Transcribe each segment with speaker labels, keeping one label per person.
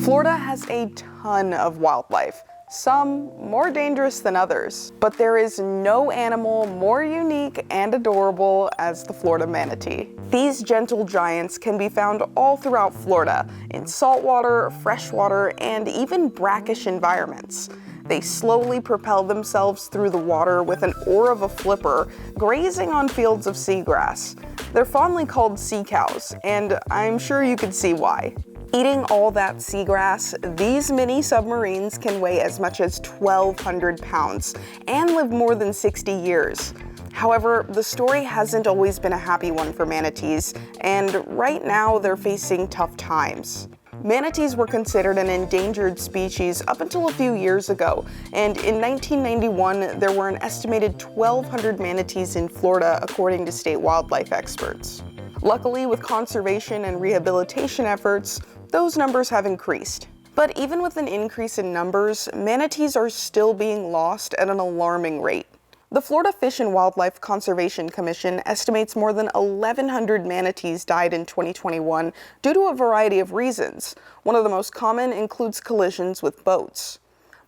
Speaker 1: Florida has a ton of wildlife, some more dangerous than others, but there is no animal more unique and adorable as the Florida manatee. These gentle giants can be found all throughout Florida, in saltwater, freshwater, and even brackish environments. They slowly propel themselves through the water with an oar of a flipper, grazing on fields of seagrass. They're fondly called sea cows, and I'm sure you could see why. Eating all that seagrass, these mini submarines can weigh as much as 1,200 pounds and live more than 60 years. However, the story hasn't always been a happy one for manatees, and right now they're facing tough times. Manatees were considered an endangered species up until a few years ago, and in 1991 there were an estimated 1,200 manatees in Florida according to state wildlife experts. Luckily, with conservation and rehabilitation efforts, those numbers have increased. But even with an increase in numbers, manatees are still being lost at an alarming rate. The Florida Fish and Wildlife Conservation Commission estimates more than 1,100 manatees died in 2021 due to a variety of reasons. One of the most common includes collisions with boats.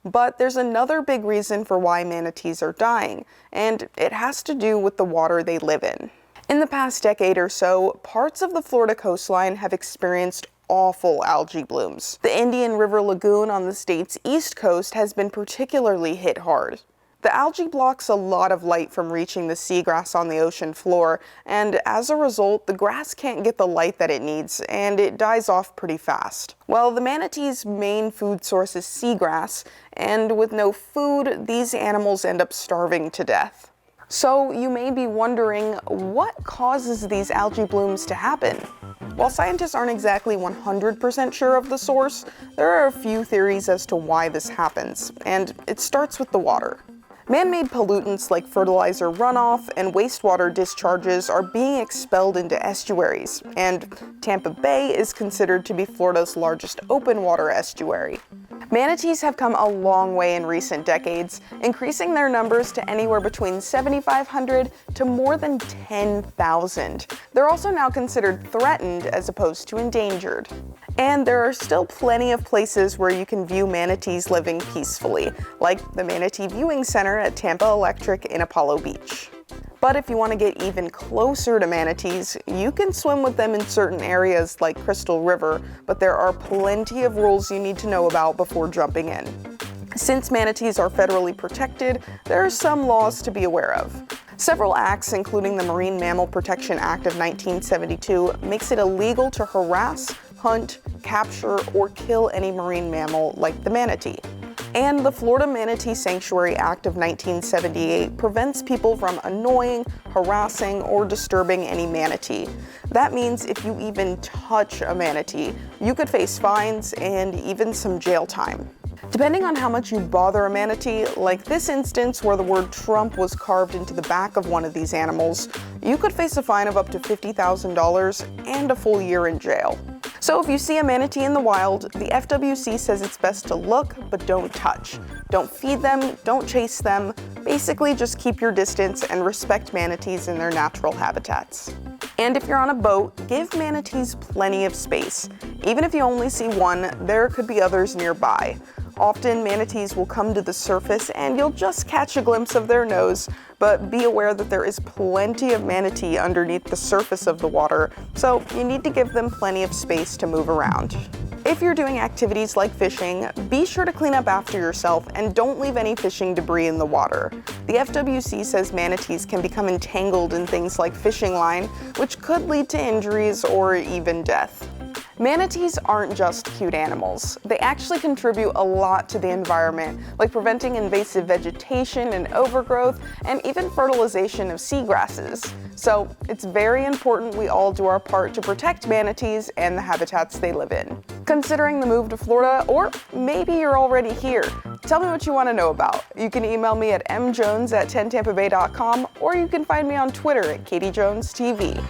Speaker 1: But there's another big reason for why manatees are dying, and it has to do with the water they live in. In the past decade or so, parts of the Florida coastline have experienced awful algae blooms. The Indian River Lagoon on the state's east coast has been particularly hit hard. The algae blocks a lot of light from reaching the seagrass on the ocean floor, and as a result, the grass can't get the light that it needs, and it dies off pretty fast. Well, the manatee's main food source is seagrass, and with no food, these animals end up starving to death. So you may be wondering, what causes these algae blooms to happen? While scientists aren't exactly 100% sure of the source, there are a few theories as to why this happens, and it starts with the water. Man-made pollutants like fertilizer runoff and wastewater discharges are being expelled into estuaries, and Tampa Bay is considered to be Florida's largest open water estuary. Manatees have come a long way in recent decades, increasing their numbers to anywhere between 7,500 to more than 10,000. They're also now considered threatened as opposed to endangered. And there are still plenty of places where you can view manatees living peacefully, like the Manatee Viewing Center at Tampa Electric in Apollo Beach. But if you want to get even closer to manatees, you can swim with them in certain areas like Crystal River, but there are plenty of rules you need to know about before jumping in. Since manatees are federally protected, there are some laws to be aware of. Several acts, including the Marine Mammal Protection Act of 1972, makes it illegal to harass, hunt, capture, or kill any marine mammal like the manatee. And the Florida Manatee Sanctuary Act of 1978 prevents people from annoying, harassing, or disturbing any manatee. That means if you even touch a manatee, you could face fines and even some jail time. Depending on how much you bother a manatee, like this instance where the word Trump was carved into the back of one of these animals, you could face a fine of up to $50,000 and a full year in jail. So if you see a manatee in the wild, the FWC says it's best to look, but don't touch. Don't feed them, don't chase them. Basically, just keep your distance and respect manatees in their natural habitats. And if you're on a boat, give manatees plenty of space. Even if you only see one, there could be others nearby. Often, manatees will come to the surface and you'll just catch a glimpse of their nose, but be aware that there is plenty of manatee underneath the surface of the water, so you need to give them plenty of space to move around. If you're doing activities like fishing, be sure to clean up after yourself and don't leave any fishing debris in the water. The FWC says manatees can become entangled in things like fishing line, which could lead to injuries or even death. Manatees aren't just cute animals. They actually contribute a lot to the environment, like preventing invasive vegetation and overgrowth, and even fertilization of seagrasses. So it's very important we all do our part to protect manatees and the habitats they live in. Considering the move to Florida, or maybe you're already here, tell me what you want to know about. You can email me at mjones@10tampabay.com, or you can find me on Twitter at KatieJonesTV.